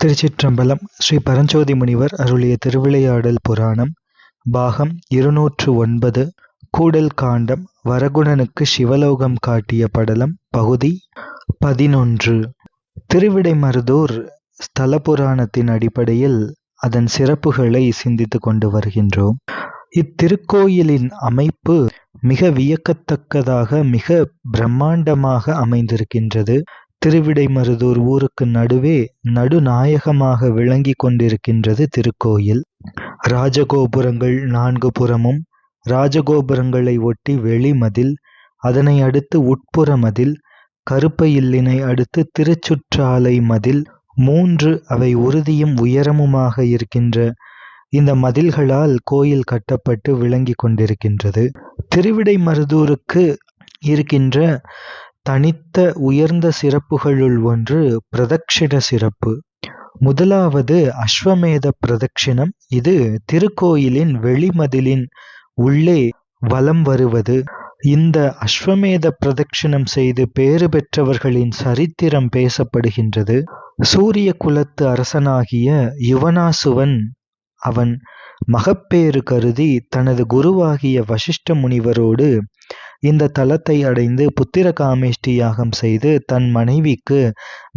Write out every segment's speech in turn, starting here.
திருச்சிற்றம்பலம். ஸ்ரீ பரஞ்சோதி முனிவர் அருளிய திருவிளையாடல் புராணம் பாகம் 209 கூடல் காண்டம் வரகுணனுக்கு சிவலோகம் காட்டிய படலம் பகுதி 11. திருவிடைமருதூர் ஸ்தல புராணத்தின் அடிப்படையில் அதன் சிறப்புகளை சிந்தித்து கொண்டு வருகின்றோம். இத்திருக்கோயிலின் அமைப்பு மிக வியக்கத்தக்கதாக மிக பிரம்மாண்டமாக அமைந்திருக்கின்றது. திருவிடைமருதூர் ஊருக்கு நடுவே நடுநாயகமாக விளங்கி கொண்டிருக்கின்றது திருக்கோயில். ராஜகோபுரங்கள் 4 புறமும், ராஜகோபுரங்களை ஒட்டி வெளிமதில், அதனை அடுத்து உட்புற மதில், கருப்பையில்லினை அடுத்து திருச்சுற்றாலை மதில் 3 அவை உறுதியும் உயரமுமாக இருக்கின்ற இந்த மதில்களால் கோயில் கட்டப்பட்டு விளங்கி கொண்டிருக்கின்றது. திருவிடைமருதூருக்கு இருக்கின்ற தனித்த உயர்ந்த சிறப்புகளுள் ஒன்று பிரதட்சிண சிறப்பு. முதலாவது அஸ்வமேத பிரதட்சிணம். இது திருக்கோயிலின் வெளிமதிலின் உள்ளே வலம் வருவது. இந்த அஸ்வமேத பிரதட்சிணம் செய்து பேறு பெற்றவர்களின் சரித்திரம் பேசப்படுகின்றது. சூரிய குலத்து அரசனாகிய யுவனாசுவன் அவன் மகப்பேறு கருதி தனது குருவாகிய வசிஷ்ட முனிவரோடு இந்த தலத்தை அடைந்து புத்திர காமேஷ்டி யாகம் செய்து தன் மனைவிக்கு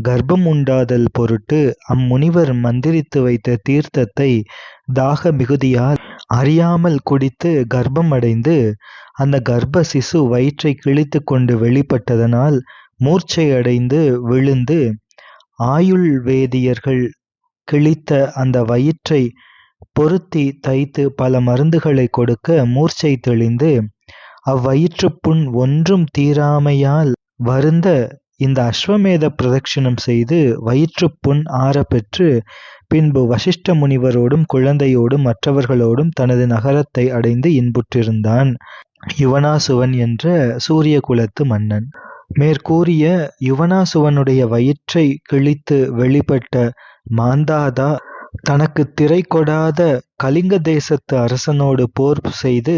கர்ப்பம் உண்டாதல் பொருட்டு அம்முனிவர் மந்திரித்து வைத்த தீர்த்தத்தை தாக மிகுதியால் அறியாமல் குடித்து கர்ப்பம் அடைந்து அந்த கர்ப்ப சிசு வயிற்றை கிழித்து கொண்டு வெளிப்பட்டதனால் மூர்ச்சை அடைந்து விழுந்து ஆயுள் வேதியர்கள் கிழித்த அந்த வயிற்றை பொருத்தி தைத்து பல மருந்துகளை கொடுக்க மூர்ச்சை தெளிந்து அவ்வயிற்றுப்புண் ஒன்றும் தீராமையால் வருந்த இந்த அஸ்வமேத பிரதட்சிணம் செய்து வயிற்றுப்புண் ஆறப்பெற்று பின்பு வசிஷ்ட முனிவரோடும் குழந்தையோடும் மற்றவர்களோடும் தனது நகரத்தை அடைந்து இன்புற்றிருந்தான் யுவனாசுவன் என்ற சூரிய குலத்து மன்னன். மேற்கூறிய யுவனாசுவனுடைய வயிற்றை கிழித்து வெளிப்பட்ட மாந்தாதா தனக்கு திரை கொடாத கலிங்க தேசத்து அரசனோடு போர் செய்து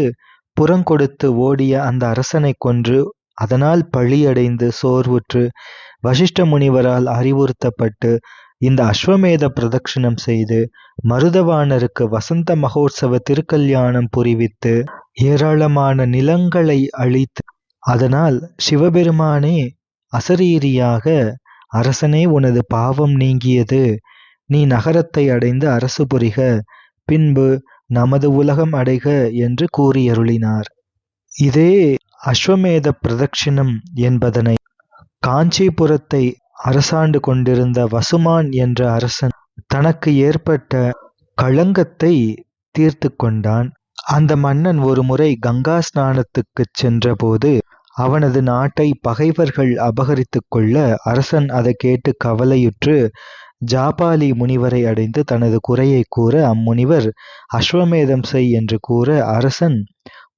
புறங்கொடுத்து ஓடிய அந்த அரசனை கொன்று அதனால் பழியடைந்து சோர்வுற்று வசிஷ்ட முனிவரால் அறிவுறுத்தப்பட்டு இந்த அஸ்வமேத பிரதட்சிணம் செய்து மருதவாணருக்கு வசந்த மகோத்சவ திருக்கல்யாணம் புரிவித்து ஏராளமான நிலங்களை அளித்து அதனால் சிவபெருமானே அசரீரியாக அரசனே உனது பாவம் நீங்கியது, நீ நகரத்தை அடைந்து அரசு புரிக, பின்பு நமது உலகம் அடைக என்று கூறியருளினார். இதே அஸ்வமேத பிரதட்சிணம் என்பதனை காஞ்சிபுரத்தை அரசாண்டு கொண்டிருந்த வசுமான் என்ற அரசன் தனக்கு ஏற்பட்ட களங்கத்தை தீர்த்து கொண்டான். அந்த மன்னன் ஒரு முறை கங்கா ஸ்நானத்துக்கு சென்றபோது அவனது நாட்டை பகைவர்கள் அபகரித்து கொள்ள அரசன் அதை கேட்டு கவலையுற்று ஜாபாலி முனிவரை அடைந்து தனது குறையை கூற அம்முனிவர் அஸ்வமேதம் செய் என்று கூற அரசன்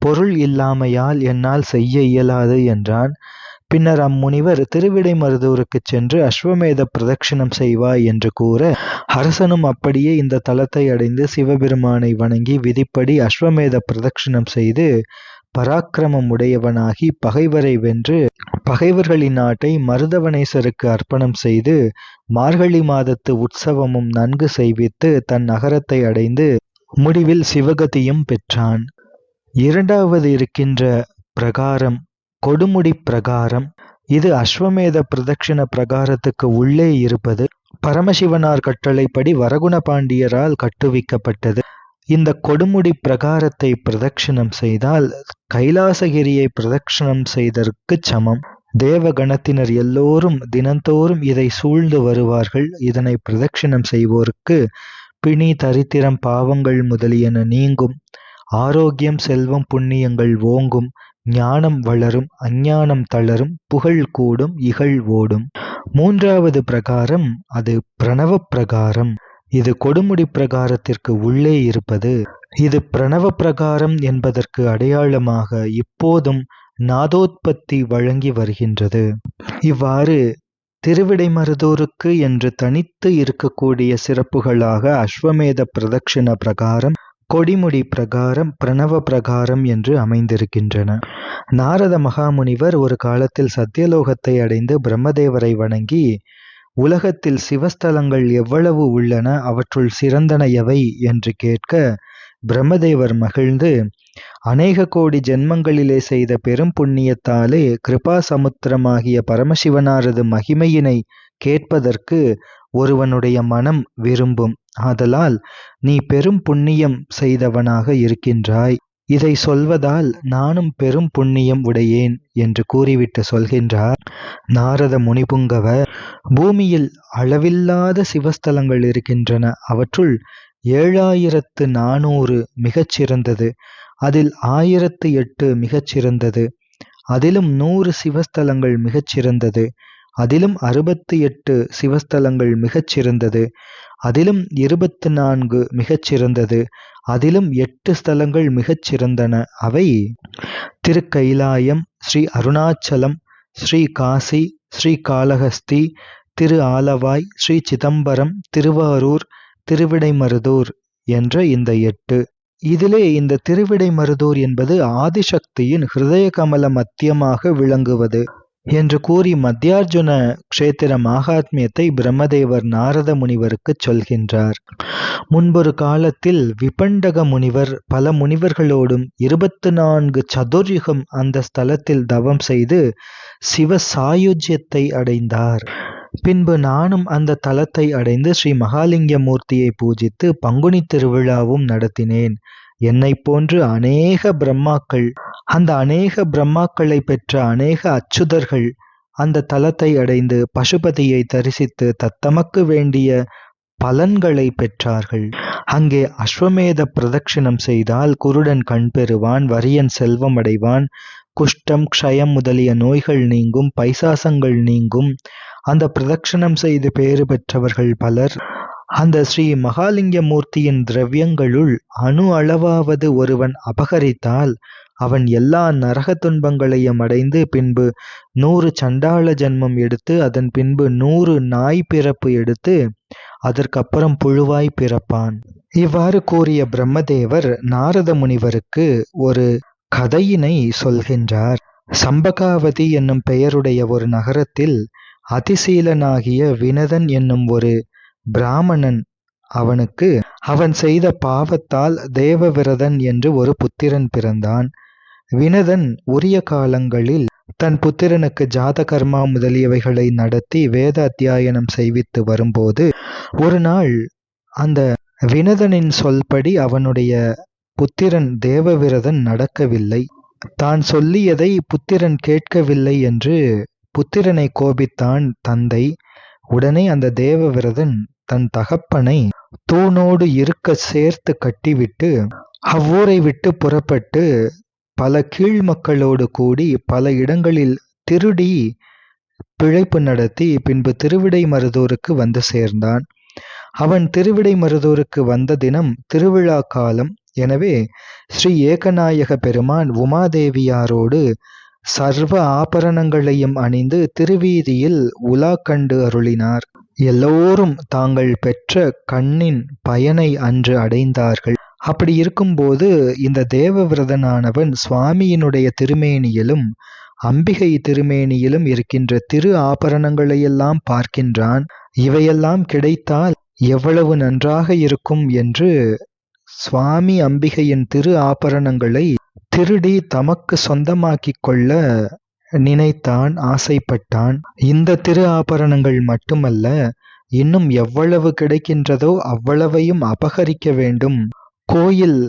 பொருள் இல்லாமையால் என்னால் செய்ய இயலாது என்றான். பின்னர் அம்முனிவர் திருவிடைமருதூருக்கு சென்று அஸ்வமேத பிரதட்சிணம் செய்வாய் என்று கூற அரசனும் அப்படியே இந்த தலத்தை அடைந்து சிவபெருமானை வணங்கி விதிப்படி அஸ்வமேத பிரதட்சிணம் செய்து பராக்கிரமம் உடையவனாகி பகைவரை வென்று பகைவர்களின் நாட்டை மருதவனேசருக்கு அர்ப்பணம் செய்து மார்கழி மாதத்து உற்சவமும் நன்கு செய்வித்து தன் நகரத்தை அடைந்து முடிவில் சிவகதியும் பெற்றான். இரண்டாவது இருக்கின்ற பிரகாரம் கொடுமுடி பிரகாரம். இது அஸ்வமேத பிரதட்சிண பிரகாரத்துக்கு உள்ளே இருப்பது. பரமசிவனார் கட்டளைப்படி வரகுண பாண்டியரால் கட்டுவிக்கப்பட்டது. இந்த கொடுமுடி பிரகாரத்தை பிரதட்சிணம் செய்தால் கைலாசகிரியை பிரதட்சிணம் செய்தற்கு சமம். தேவகணத்தினர் எல்லோரும் தினந்தோறும் இதை சூழ்ந்து வருவார்கள். இதனை பிரதட்சிணம் செய்வோருக்கு பிணி தரித்திரம் பாவங்கள் முதலியன நீங்கும், ஆரோக்கியம் செல்வம் புண்ணியங்கள் ஓங்கும், ஞானம் வளரும், அஞ்ஞானம் தளரும், புகழ் கூடும், இகழ் ஓடும். மூன்றாவது பிரகாரம் அது பிரணவ பிரகாரம். இது கொடுமுடி பிரகாரத்திற்கு உள்ளே இருப்பது. இது பிரணவ பிரகாரம் என்பதற்கு அடையாளமாக இப்போதும் நாதோத்பத்தி வழங்கி வருகின்றது. இவ்வாறு திருவிடைமருதூருக்கு என்று தனித்து இருக்கக்கூடிய சிறப்புகளாக அஸ்வமேத பிரதட்சிண பிரகாரம், கொடிமுடி பிரகாரம், பிரணவ பிரகாரம் என்று அமைந்திருக்கின்றன. நாரத மகாமுனிவர் ஒரு காலத்தில் சத்தியலோகத்தை அடைந்து பிரம்மதேவரை வணங்கி உலகத்தில் சிவஸ்தலங்கள் எவ்வளவு உள்ளன, அவற்றுள் சிறந்தன எவை என்று கேட்க, பிரம்மதேவர் மகிழ்ந்து, அநேக கோடி ஜென்மங்களிலே செய்த பெரும் புண்ணியத்தாலே கிருபா சமுத்திரமாகிய பரமசிவனாரது மகிமையினை கேட்பதற்கு ஒருவனுடைய மனம் விரும்பும். ஆதலால் நீ பெரும் புண்ணியம் செய்தவனாக இருக்கின்றாய். இதை சொல்வதால் நானும் பெரும் புண்ணியம் உடையேன் என்று கூறிவிட்டு சொல்கின்றார் நாரத முனிபுங்கவர். பூமியில் அளவில்லாத சிவஸ்தலங்கள் இருக்கின்றன. அவற்றுள் 7400 மிகச்சிறந்தது. அதில் 1008 மிகச்சிறந்தது. அதிலும் 100 சிவஸ்தலங்கள் மிகச்சிறந்தது. அதிலும் 68 சிவஸ்தலங்கள் மிகச்சிறந்தது. அதிலும் 24 மிகச்சிறந்தது. அதிலும் 8 ஸ்தலங்கள் மிகச்சிறந்தன. அவை திருக்கைலாயம், ஸ்ரீ அருணாச்சலம், ஸ்ரீ காசி, ஸ்ரீ காளஹஸ்தி, திரு ஆலவாய், ஸ்ரீ சிதம்பரம், திருவாரூர், திருவிடைமருதூர் என்ற இந்த 8. இதிலே இந்த திருவிடைமருதூர் என்பது ஆதிசக்தியின் ஹிருதய கமல மத்தியமாக விளங்குவது என்று கூறி மத்தியார்ஜுன க்ஷேத்திர மாகாத்மியத்தை பிரம்மதேவர் நாரத முனிவருக்கு சொல்கின்றார். முன்பொரு காலத்தில் விபண்டக முனிவர் பல முனிவர்களோடும் 24 சதுர்யுகம் அந்த ஸ்தலத்தில் தவம் செய்து சிவ சாயுஜ்யத்தை அடைந்தார். பின்பு நானும் அந்த தலத்தை அடைந்து ஸ்ரீ மகாலிங்க மூர்த்தியை பூஜித்து பங்குனி திருவிழாவும் நடத்தினேன். என்னைப் போன்று அநேக பிரம்மாக்கள், அந்த அநேக பிரம்மாக்களை பெற்ற அநேக அச்சுதர்கள் அந்த தலத்தை அடைந்து பசுபதியை தரிசித்து தத்தமக்கு வேண்டிய பலன்களை பெற்றார்கள். அங்கே அஸ்வமேத பிரதட்சிணம் செய்தால் குருடன் கண் பெறுவான், வறியன் செல்வம் அடைவான், குஷ்டம் க்ஷயம் முதலிய நோய்கள் நீங்கும், பைசாசங்கள் நீங்கும். அந்த பிரதட்சிணம் செய்து பேறு பெற்றவர்கள் பலர் அந்த ஸ்ரீ மகாலிங்க மூர்த்தியின் திரவியங்களுள் அணு அளவாவது ஒருவன் அபகரித்தால் அவன் எல்லா நரக துன்பங்களையும் அடைந்து பின்பு 100 சண்டாள ஜன்மம் எடுத்து அதன் பின்பு 100 நாய் பிறப்பு எடுத்து அதற்கப்புறம் புழுவாய் பிறப்பான். இவ்வாறு கூறிய பிரம்மதேவர் நாரத முனிவருக்கு ஒரு கதையினை சொல்கின்றார். சம்பகாவதி என்னும் பெயருடைய ஒரு நகரத்தில் அதிசீலனாகிய வினதன் என்னும் ஒரு பிராமணன், அவனுக்கு அவன் செய்த பாவத்தால் தேவவிரதன் என்று ஒரு புத்திரன் பிறந்தான். வினதன் உரிய காலங்களில் தன் புத்திரனுக்கு ஜாத கர்மா முதலியவைகளை நடத்தி வேத அத்தியாயனம் செய்வித்து வரும்போது ஒரு நாள் அந்த வினதனின் சொல்படி அவனுடைய புத்திரன் தேவவிரதன் நடக்கவில்லை. தான் சொல்லியதை புத்திரன் கேட்கவில்லை என்று புத்திரனை கோபித்தான் தந்தை. உடனே அந்த தேவவிரதன் தன் தகப்பனை தூணோடு இருக்க சேர்த்து கட்டிவிட்டு அவ்வூரை விட்டு புறப்பட்டு பல கீழ் மக்களோடு கூடி பல இடங்களில் திருடி பிழைப்பு நடத்தி பின்பு திருவிடைமருதூருக்கு வந்து சேர்ந்தான். அவன் திருவிடைமருதூருக்கு வந்த தினம் திருவிழா காலம். எனவே ஸ்ரீ ஏகநாயக பெருமான் உமாதேவியாரோடு சர்வ ஆபரணங்களையும் அணிந்து திருவீதியில் உலா கண்டு அருளினார். எல்லோரும் தாங்கள் பெற்ற கண்ணின் பயனை அன்று அடைந்தார்கள். அப்படி இருக்கும்போது இந்த தேவவிரதனானவன் சுவாமியினுடைய திருமேனியிலும் அம்பிகை திருமேனியிலும் இருக்கின்ற திரு ஆபரணங்களையெல்லாம் பார்க்கின்றான். இவையெல்லாம் கிடைத்தால் எவ்வளவு நன்றாக இருக்கும் என்று சுவாமி அம்பிகையின் திரு ஆபரணங்களை திருடி தமக்கு சொந்தமாக்கிக் கொள்ள நினைத்தான், ஆசைப்பட்டான். இந்த திரு ஆபரணங்கள் மட்டுமல்ல, இன்னும் எவ்வளவு கிடைக்கின்றதோ அவ்வளவையும் அபகரிக்க வேண்டும். கோயில்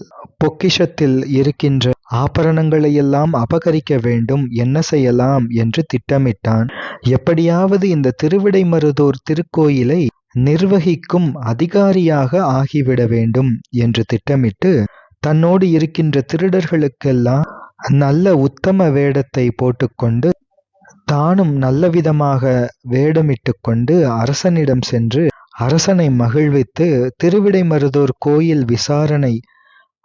பொக்கிஷத்தில் இருக்கின்ற ஆபரணங்களையெல்லாம் அபகரிக்க வேண்டும். என்ன செய்யலாம் என்று திட்டமிட்டான். எப்படியாவது இந்த திருவிடைமருதூர் திருக்கோயிலை நிர்வகிக்கும் அதிகாரியாக ஆகிவிட வேண்டும் என்று திட்டமிட்டு தன்னோடு இருக்கின்ற திருடர்களுக்கெல்லாம் நல்ல உத்தம வேடத்தை போட்டுக்கொண்டு தானும் நல்ல விதமாக வேடமிட்டு கொண்டு அரசனிடம் சென்று அரசனை மகிழ்வித்து திருவிடைமருதூர் கோயில் விசாரணை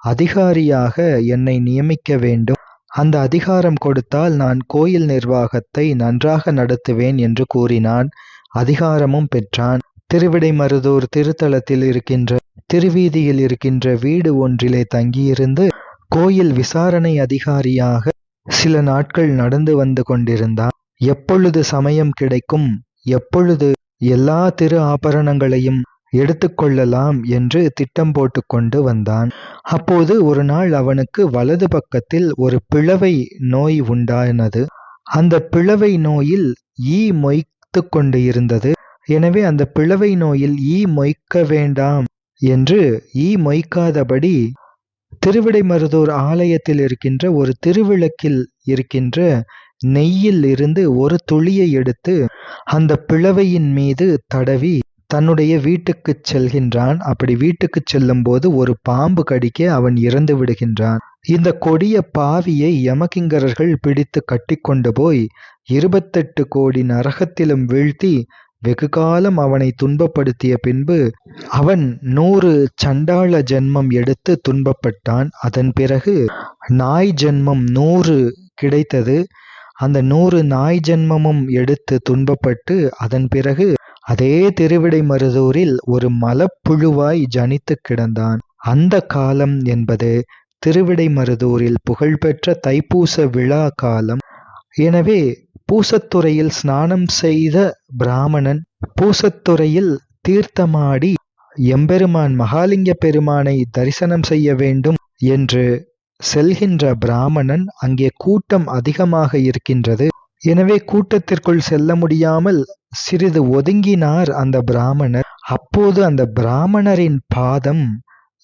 அதிகாரியாக என்னை நியமிக்க வேண்டும். அந்த அதிகாரம் கொடுத்தால் நான் கோயில் நிர்வாகத்தை நன்றாக நடத்துவேன் என்று கூறினான். அதிகாரமும் பெற்றான். திருவிடைமருதூர் திருத்தலத்தில் இருக்கின்ற திருவீதியில் இருக்கின்ற வீடு ஒன்றிலே தங்கியிருந்து கோயில் விசாரணை அதிகாரியாக சில நாட்கள் நடந்து வந்து கொண்டிருந்தான். எப்பொழுது சமயம் கிடைக்கும், எப்பொழுது எல்லா திரு ஆபரணங்களையும் எடுத்துக்கொள்ளலாம் என்று திட்டம் போட்டு கொண்டு வந்தான். அப்போது ஒரு நாள் அவனுக்கு வலது பக்கத்தில் ஒரு பிளவை நோய் உண்டானது. அந்த பிளவை நோயில் ஈ மொய்த்து கொண்டு இருந்தது. எனவே அந்த பிளவை நோயில் ஈ மொய்க்க வேண்டாம் என்று ஈ மொய்க்காதபடி திருவிடைமருதூர் ஆலயத்தில் இருக்கின்ற ஒரு திருவிளக்கில் இருக்கின்ற நெய்யில் இருந்து ஒரு துளியை எடுத்து அந்த பிளவையின் மீது தடவி தன்னுடைய வீட்டுக்கு செல்கின்றான். அப்படி வீட்டுக்கு செல்லும் போது ஒரு பாம்பு கடிக்க அவன் இறந்து விடுகின்றான். இந்த கொடிய பாவியை யமகிங்கரர்கள் பிடித்து கட்டிக்கொண்டு போய் 28 கோடி நரகத்திலும் வீழ்த்தி வெகுகாலம் அவனை துன்பப்படுத்திய பின்பு அவன் 100 சண்டாள ஜென்மம் எடுத்து துன்பப்பட்டான். அதன் பிறகு நாய் ஜென்மம் 100 கிடைத்தது. அந்த 100 நாய் ஜென்மமும் எடுத்து துன்பப்பட்டு அதன் பிறகு அதே திருவிடைமருதூரில் ஒரு மலப்புழுவாய் ஜனித்து கிடந்தான். அந்த காலம் என்பது திருவிடைமருதூரில் புகழ்பெற்ற தைப்பூச விழா காலம். எனவே பூசத்துறையில் ஸ்நானம் செய்த பிராமணன் பூசத்துறையில் தீர்த்தமாடி எம்பெருமான் மகாலிங்க பெருமானை தரிசனம் செய்ய வேண்டும் என்று செல்கின்ற பிராமணன் அங்கே கூட்டம் அதிகமாக இருக்கின்றது. எனவே கூட்டத்திற்குள் செல்ல முடியாமல் சிறிது ஒதுங்கினார் அந்த பிராமணர். அப்போது அந்த பிராமணரின் பாதம்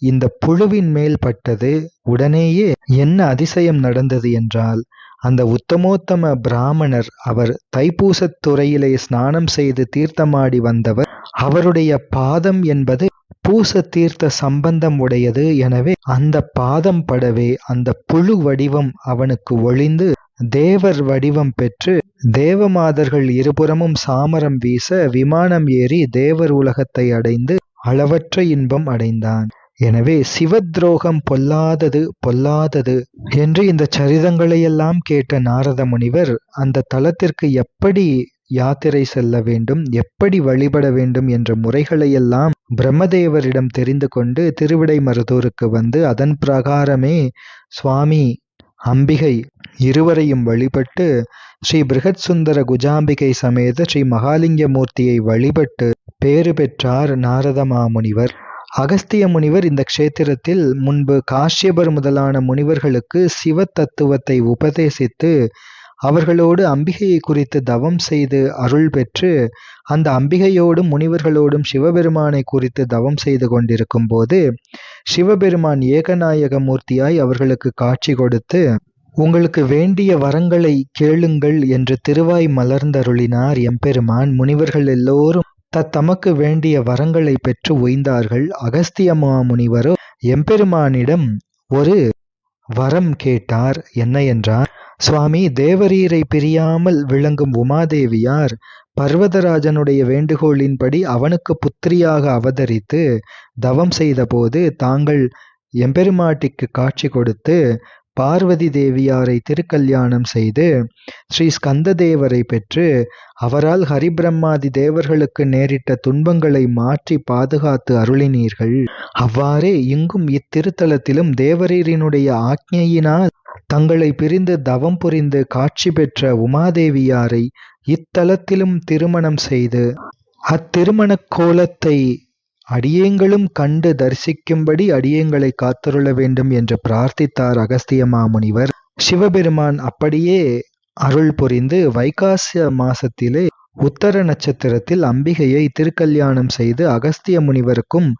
இந்த புழுவின் மேல் பட்டது. உடனேயே என்ன அதிசயம் நடந்தது என்றால், அந்த உத்தமோத்தம பிராமணர், அவர் தைப்பூசத்துறையிலே ஸ்நானம் செய்து தீர்த்தமாடி வந்தவர். அவருடைய பாதம் என்பது பூச தீர்த்த சம்பந்தம் உடையது. எனவே அந்த பாதம் படவே அந்த புழு வடிவம் அவனுக்கு ஒளிந்து தேவர் வடிவம் பெற்று தேவமாதர்கள் இருபுறமும் சாமரம் வீச விமானம் ஏறி தேவர் உலகத்தை அடைந்து அளவற்ற இன்பம் அடைந்தான். எனவே சிவத்ரோகம் பொல்லாதது பொல்லாதது என்று இந்த சரிதங்களையெல்லாம் கேட்ட நாரத முனிவர் அந்த தலத்திற்கு எப்படி யாத்திரை செல்ல வேண்டும், எப்படி வழிபட வேண்டும் என்ற முறைகளையெல்லாம் பிரம்மதேவரிடம் தெரிந்து கொண்டு திருவிடைமருதூருக்கு வந்து அதன் பிரகாரமே சுவாமி அம்பிகை இருவரையும் வழிபட்டு ஸ்ரீ பிருகத் சுந்தர குஜாம்பிகை சமேத ஸ்ரீ மகாலிங்க மூர்த்தியை வழிபட்டு பேறு பெற்றார் நாரத மாமுனிவர். அகஸ்திய முனிவர் இந்த க்ஷேத்திரத்தில் முன்பு காஷ்யபர் முதலான முனிவர்களுக்கு சிவ தத்துவத்தை உபதேசித்து அவர்களோடு அம்பிகையை குறித்து தவம் செய்து அருள் பெற்று அந்த அம்பிகையோடும் முனிவர்களோடும் சிவபெருமானை குறித்து தவம் செய்து கொண்டிருக்கும் போது சிவபெருமான் ஏகநாயக மூர்த்தியாய் அவர்களுக்கு காட்சி கொடுத்து, உங்களுக்கு வேண்டிய வரங்களை கேளுங்கள் என்று திருவாய் மலர்ந்தருளினார் எம்பெருமான். முனிவர்கள் எல்லோரும் தமக்கு வேண்டிய வரங்களை பெற்று உய்ந்தார்கள். அகஸ்திய மாமுனிவரோ எம்பெருமானிடம் ஒரு வரம் கேட்டார். என்ன என்றார், சுவாமி, தேவரீரை பிரியாமல் விளங்கும் உமாதேவியார் பர்வதராஜனுடைய வேண்டுகோளின்படி அவனுக்கு புத்திரியாக அவதரித்து தவம் செய்தபோது தாங்கள் எம்பெருமாட்டிக்கு காட்சி கொடுத்து பார்வதி தேவியாரை திருக்கல்யாணம் செய்து ஸ்ரீ ஸ்கந்த தேவரை பெற்று அவரால் ஹரிபிரம்மாதி தேவர்களுக்கு நேரிட்ட துன்பங்களை மாற்றி பாதுகாத்து அருளினீர்கள். அவ்வாறே இங்கும் இத்திருத்தலத்திலும் தேவரீரினுடைய ஆக்ஞையினால் தங்களை பிரிந்து தவம் புரிந்து காட்சி பெற்ற உமாதேவியாரை இத்தலத்திலும் திருமணம் செய்து அத்திருமண கோலத்தை அடியேங்களும் கண்டு தரிசிக்கும்படி அடியேங்களை காத்தருள வேண்டும் என்று பிரார்த்தித்தார் அகஸ்திய மாமுனிவர். சிவபெருமான் அப்படியே அருள் புரிந்து வைகாசிய மாசத்திலே உத்தர நட்சத்திரத்தில் அம்பிகையை திருக்கல்யாணம் செய்து அகஸ்திய முனிவருக்கும்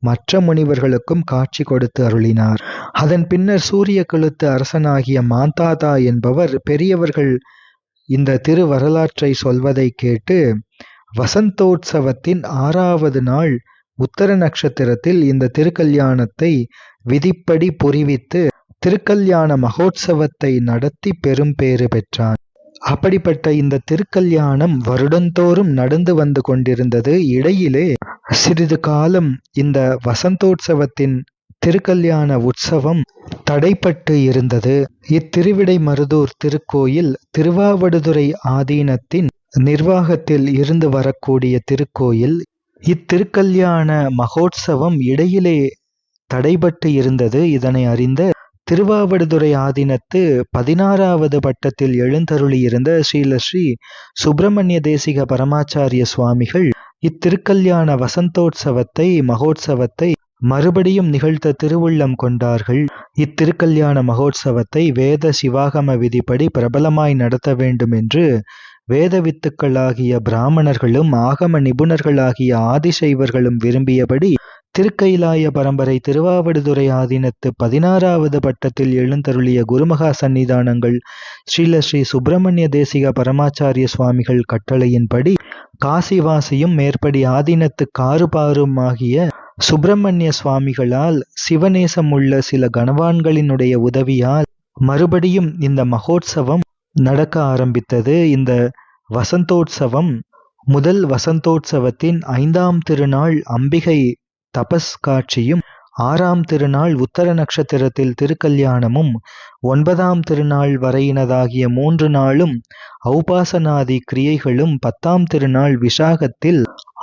மற்ற முனிவர்களுக்கும் காட்சி கொடுத்து அருளினார். அதன் பின்னர் சூரிய கழுத்து அரசனாகிய மாந்தாதா என்பவர் பெரியவர்கள் இந்த திரு வரலாற்றை சொல்வதை கேட்டு வசந்தோற்சவத்தின் 6வது நாள் உத்தர நட்சத்திரத்தில் இந்த திருக்கல்யாணத்தை விதிப்படி புரிவித்து திருக்கல்யாண மகோத்சவத்தை நடத்தி பெரும் பேறு பெற்றான். அப்படிப்பட்ட இந்த திருக்கல்யாணம் வருடந்தோறும் நடந்து வந்து கொண்டிருந்தது. இடையிலே சிறிது காலம் இந்த வசந்தோற்சவத்தின் திருக்கல்யாண உற்சவம் தடைப்பட்டு இருந்தது. இத்திருவிடைமருதூர் திருக்கோயில் திருவாவடுதுறை ஆதீனத்தின் நிர்வாகத்தில் இருந்து வரக்கூடிய திருக்கோயில். இத்திருக்கல்யாண மகோத்சவம் இடையிலே தடைபட்டு இருந்தது. இதனை அறிந்த திருவாவடுதுறை ஆதீனத்து 16வது பட்டத்தில் எழுந்தருளியிருந்த ஸ்ரீ சுப்பிரமணிய தேசிக பரமாச்சாரிய சுவாமிகள் இத்திருக்கல்யாண வசந்தோற்சவத்தை மகோற்சவத்தை மறுபடியும் நிகழ்த்த திருவுள்ளம் கொண்டார்கள். இத்திருக்கல்யாண மகோற்சவத்தை வேத சிவாகம விதிப்படி பிரபலமாய் நடத்த வேண்டும் என்று வேதவித்துக்களாகிய பிராமணர்களும் ஆகம நிபுணர்களாகிய ஆதிசைவர்களும் விரும்பியபடி திருக்கயிலாய பரம்பரை திருவாவடுதுறை ஆதீனத்து 16வது பட்டத்தில் எழுந்தருளிய குருமகா சன்னிதானங்கள் ஸ்ரீ சுப்பிரமணிய தேசிக பரமாச்சாரிய சுவாமிகள் கட்டளையின்படி காசிவாசியும் மேற்படி ஆதீனத்து காருபாருமாகிய சுப்பிரமணிய சுவாமிகளால் சிவநேசமுள்ள சில கணவான்களினுடைய உதவியால் மறுபடியும் இந்த மகோற்சவம் நடக்க ஆரம்பித்தது. இந்த வசந்தோற்சவம் முதல் வசந்தோற்சவத்தின் 5ஆம் திருநாள் அம்பிகை தபஸ் காட்சியும் 6ஆம் திருநாள் உத்தர நட்சத்திரத்தில் திருக்கல்யாணமும் 9ஆம் திருநாள் வரையினதாகிய 3 நாளும் ஔபாசனாதி கிரியைகளும் 10ஆம் திருநாள் விஷாகத்தில்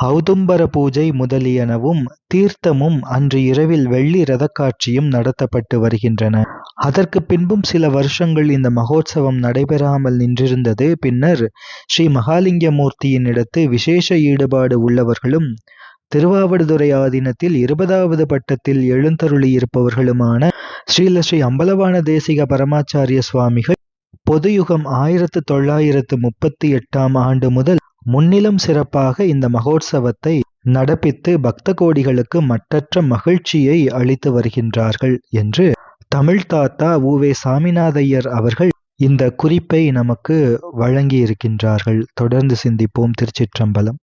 ஔதும்பர பூஜை முதலியனவும் தீர்த்தமும் அன்று இரவில் வெள்ளி ரதக்காட்சியும் நடத்தப்பட்டு வருகின்றன. அதற்கு பின்பும் சில வருஷங்கள் இந்த மகோற்சவம் நடைபெறாமல் நின்றிருந்தது. பின்னர் ஸ்ரீ மகாலிங்கமூர்த்தியின் இடத்து விசேஷ ஈடுபாடு உள்ளவர்களும் திருவாவடுதுறை ஆதீனத்தில் 20வது பட்டத்தில் எழுந்தருளியிருப்பவர்களுமான ஸ்ரீ அம்பலவான தேசிக பரமாச்சாரிய சுவாமிகள் பொதுயுகம் 1938ஆம் ஆண்டு முதல் முன்னிலும் சிறப்பாக இந்த மகோற்சவத்தை நடப்பித்து பக்த கோடிகளுக்கு மட்டற்ற மகிழ்ச்சியை அளித்து வருகின்றார்கள் என்று தமிழ் தாத்தா உ.வே. சாமிநாதையர் அவர்கள் இந்த குறிப்பை நமக்கு வழங்கியிருக்கின்றார்கள். தொடர்ந்து சிந்திப்போம். திருச்சிற்றம்பலம்.